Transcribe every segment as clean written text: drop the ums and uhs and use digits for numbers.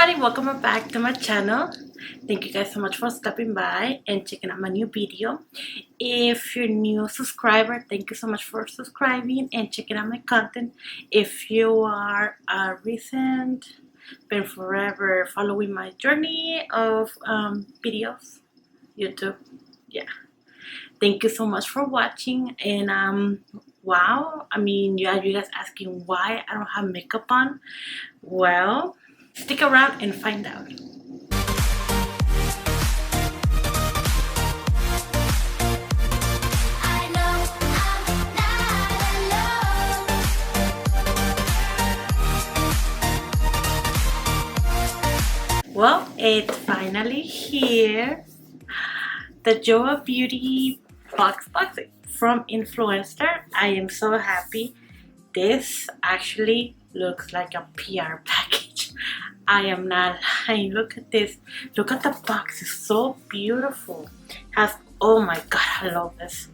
Everybody, welcome back to my channel. Thank you guys so much for stopping by and checking out my new video. If you're a new subscriber, thank you so much for subscribing and checking out my content. If you are a recent, been forever following my journey of videos, YouTube, yeah. Thank you so much for watching. And wow, I mean, you guys asking why I don't have makeup on. Well, stick around and find out. Well, it's finally here. The Joah Beauty box from Influencer. I am so happy. This actually looks like a PR package. I am not lying. Look at this. Look at the box. It's so beautiful. Has, oh my god, I love this.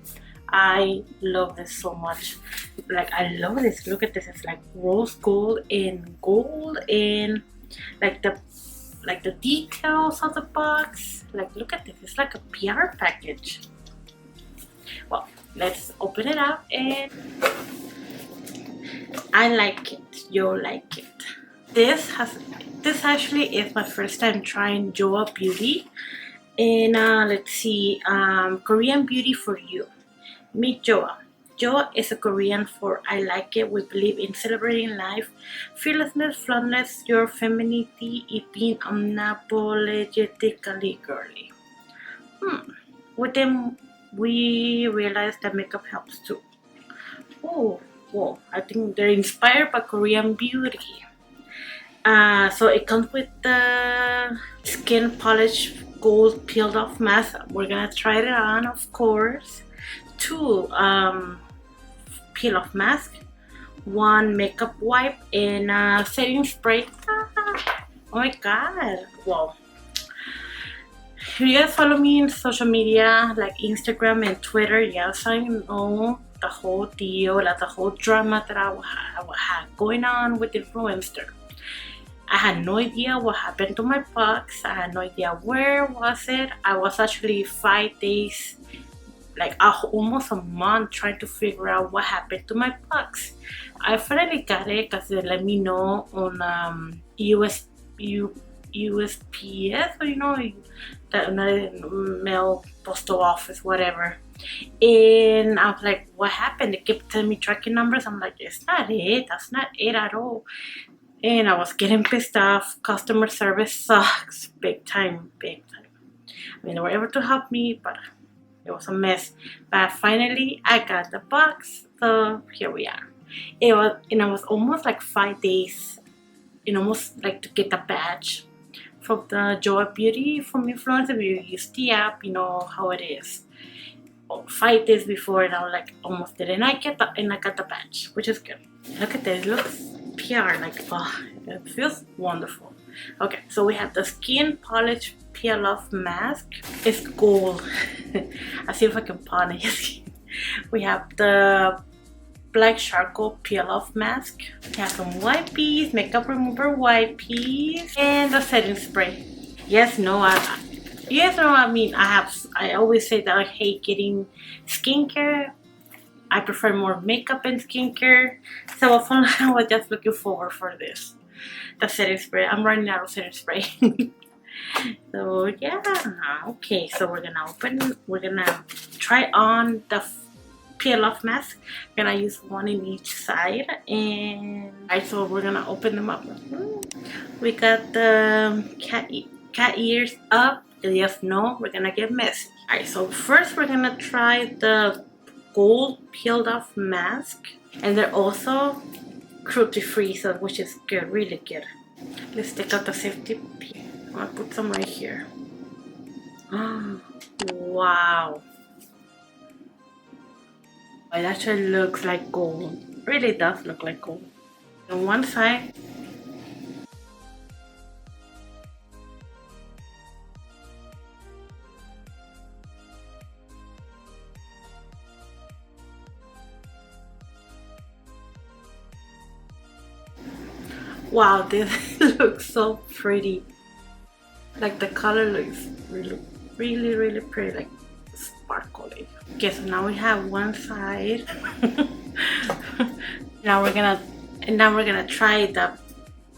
I love this so much. Like, I love this. Look at this. It's like rose gold and like the details of the box. Like, look at this. It's like a PR package. Well, let's open it up, and I like it. You'll like it. This actually is my first time trying Joah Beauty. And let's see, Korean Beauty for You. Meet Joah. Joah is a Korean for I like it. We believe in celebrating life, fearlessness, flawless, your femininity, y being unapologetically girly. With them, we realized that makeup helps too. Oh, well, I think they're inspired by Korean beauty. So it comes with the skin polish gold peeled off mask. We're gonna try it on, of course. 2 peel off mask, 1 makeup wipe, and setting spray. Oh my god. Well, if you guys follow me in social media like Instagram and Twitter, yes, I know the whole deal, like the whole drama that I had going on with Influencer. I had no idea what happened to my box. I had no idea where was it. I was actually 5 days, like almost a month, trying to figure out what happened to my box. I finally got it because they let me know on USPS, or that mail postal office, whatever. And I was like, what happened? They kept telling me tracking numbers. I'm like, it's not it. That's not it at all. And I was getting pissed off. Customer service sucks. Big time, big time. I mean, they were able to help me, but it was a mess. But finally, I got the box. So here we are. It was almost like 5 days. Almost like to get the badge from the Joah Beauty from Influencer. We use the app, you know how it is. 5 days before, and I was like, almost did, and I got the badge, which is good. Look at this. It looks PR, like, oh, it feels wonderful. Okay, so we have the skin polish peel off mask. It's gold. I'll see if I can pawn it. We have the black charcoal peel off mask. We have some wipes, makeup remover wipes, and the setting spray. Yes, no, I mean, I always say that I hate getting skincare. I prefer more makeup and skincare. So I was just looking forward for this. The setting spray. I'm running out of setting spray. So yeah. Okay, so we're gonna try on the peel off mask. We're gonna use 1 in each side, and so we're gonna open them up. We got the cat ears up. Yes, no, we're gonna get messy. Alright, so first we're gonna try the gold peeled off mask, and they're also cruelty free, so which is good, really good. Let's take out the safety pin. I'm gonna put some right here. Wow, it actually looks like gold. Really does look like gold. On one side, Wow, this looks so pretty. Like the color looks really pretty, like sparkly. Okay, so now we have one side. now we're gonna try the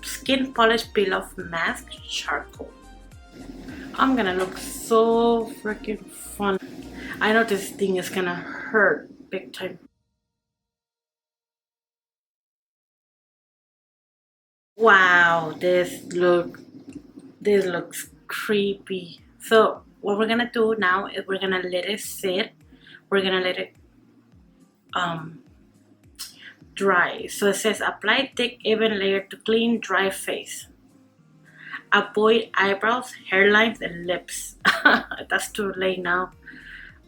skin polish peel off mask charcoal. I'm gonna look so freaking fun. I know this thing is gonna hurt big time. Wow, this looks creepy. So what we're gonna do now is we're gonna let it sit. We're gonna let it um dry. So it says apply thick even layer to clean dry face. Avoid eyebrows, hairlines, and lips. That's too late now.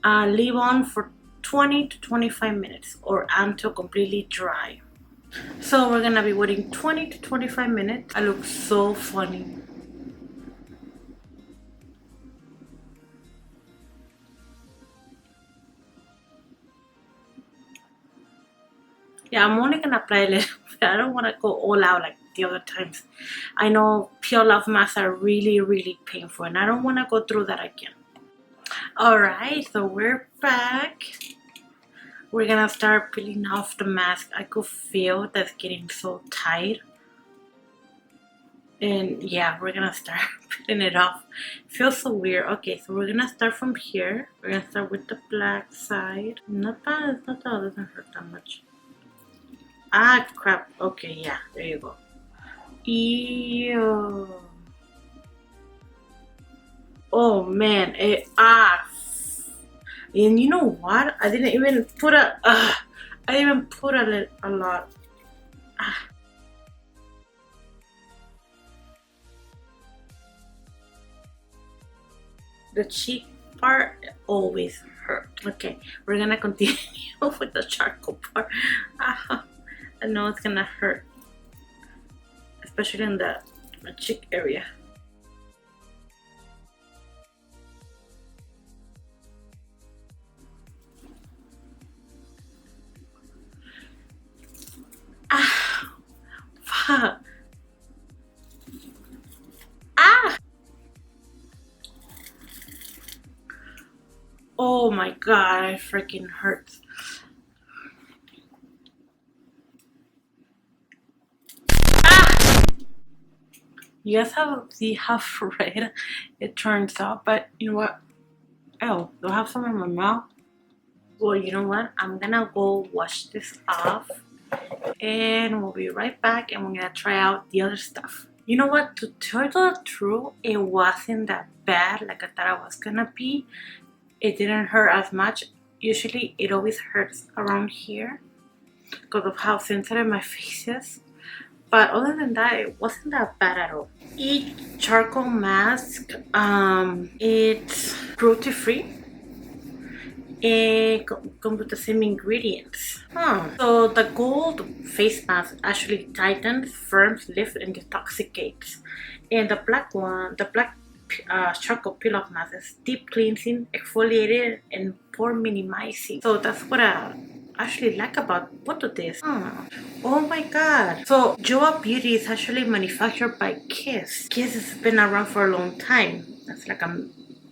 Leave on for 20 to 25 minutes or until completely dry. So we're gonna be waiting 20 to 25 minutes. I look so funny. Yeah, I'm only gonna apply a little bit. I don't wanna go all out like the other times. I know peel off masks are really painful and I don't wanna go through that again. Alright, so we're back. We're gonna start peeling off the mask. I could feel that's getting so tight. And yeah, we're gonna start peeling it off. It feels so weird. Okay, so we're gonna start from here. We're gonna start with the black side. Not bad, it's not bad, it doesn't hurt that much. Ah, crap. Okay, yeah, there you go. Ew. Oh man, and you know what? I didn't even put a lot. Ah. The cheek part always hurt. Okay, we're gonna continue with the charcoal part. I know it's gonna hurt, especially in the cheek area. Ah, fuck. Ah. Oh my god, it freaking hurts. Ah! You guys have to see how red it turns out, but you know what? Oh, do I have some in my mouth? Well, you know what? I'm gonna go wash this off and we'll be right back and we're gonna try out the other stuff. You know what? To tell the truth, it wasn't that bad like I thought it was gonna be. It didn't hurt as much. Usually it always hurts around here because of how sensitive my face is. But other than that, it wasn't that bad at all. Each charcoal mask, it's cruelty free and come with the same ingredients. So the gold face mask actually tightens, firms, lifts, and detoxificates. And the black one, the black charcoal peel off mask is deep cleansing, exfoliated, and pore minimizing. So that's what I actually like about both of this. Oh my god. So Joah Beauty is actually manufactured by Kiss. Kiss has been around for a long time. That's like a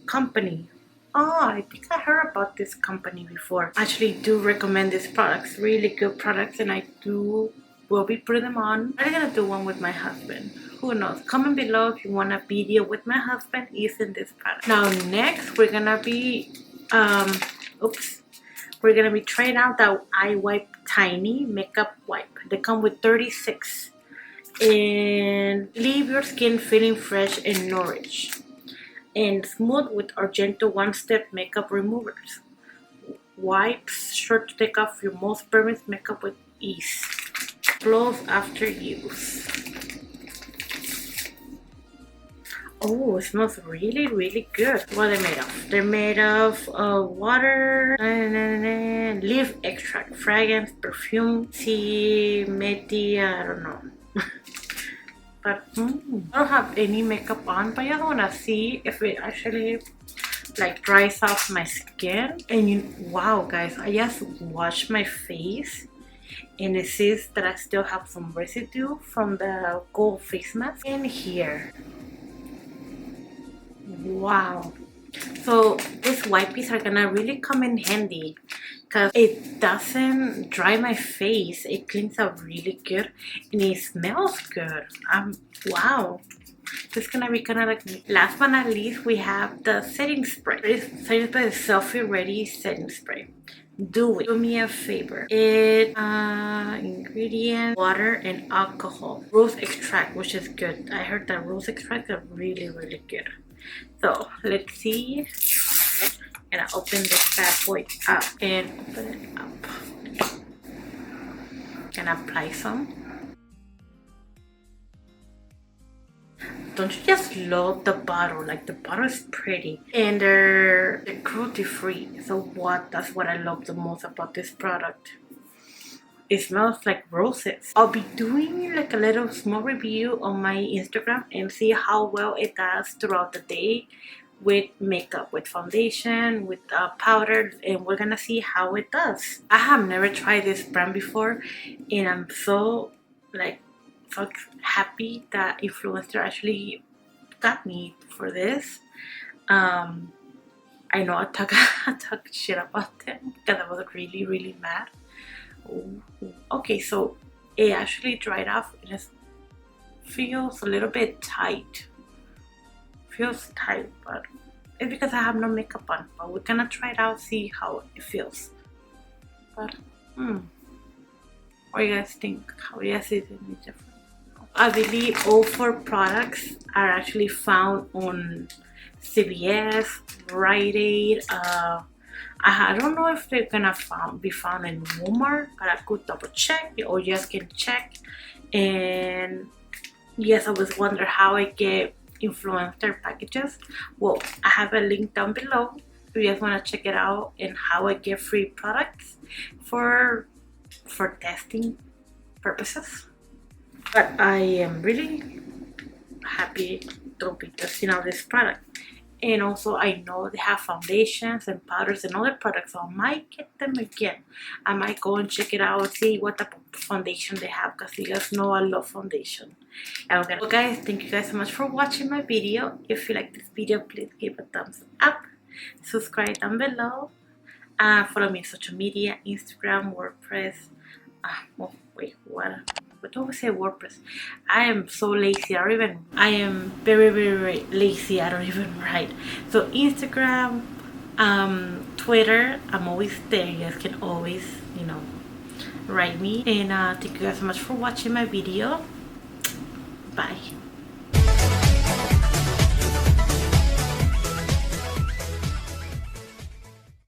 company. Oh, I think I heard about this company before. I actually do recommend these products. Really good products, and I will be putting them on. I'm gonna do one with my husband. Who knows? Comment below if you want a video with my husband using this product. Now next we're gonna be we're gonna be trying out the Eye Wipe Tiny Makeup Wipe. They come with 36 and leave your skin feeling fresh and nourished. And smooth with our gentle one-step makeup removers. Wipes sure to take off your most permanent makeup with ease. Close after use. Oh, it smells really good. What are they made of? They're made of water, leaf extract, fragrance, perfume, tea, media, I don't know. But I don't have any makeup on, but I just want to see if it actually like dries off my skin. And wow guys, I just washed my face and it says that I still have some residue from the gold face mask in here. Wow. So these wipes are gonna really come in handy because it doesn't dry my face. It cleans up really good and it smells good. Wow. This is gonna be kind of like me. Last but not least, we have the setting spray. This setting spray is Selfie Ready setting spray. Do me a favor. It ingredient, water and alcohol, rose extract, which is good. I heard that rose extract are really good. So let's see. And I open this bad boy up and open it up and apply some. Don't you just love the bottle? Like, the bottle is pretty and they're cruelty free. So that's what I love the most about this product. It smells like roses. I'll be doing like a little small review on my Instagram and see how well it does throughout the day with makeup, with foundation, with powder, and we're gonna see how it does. I have never tried this brand before and I'm so happy that Influencer actually got me for this. I know I talk shit about them because I was really mad. Ooh. Okay, so it actually dried off. It just feels a little bit tight. Feels tight, but it's because I have no makeup on. But we're gonna try it out, see how it feels. But what do you guys think? How do you guys see it any different? I believe all 4 products are actually found on CVS, Rite Aid. I don't know if they're gonna be found in Walmart, but I could double check, or you guys can check. And yes, I was wondering how I get Influencer packages. Well, I have a link down below if you guys want to check it out, and how I get free products for testing purposes. But I am really happy to be testing out this product. And also I know they have foundations and powders and other products, so I might get them again. I might go and check it out, see what type of foundation they have, because you guys know I love foundation. Okay, well guys, thank you guys so much for watching my video. If you like this video, please give a thumbs up, subscribe down below, follow me on social media, Instagram, WordPress. Well, wait, what do we say? WordPress. I am so lazy. I am very lazy. I don't even write. So Instagram, Twitter, I'm always there. You guys can always, write me. And thank you guys so much for watching my video. Bye.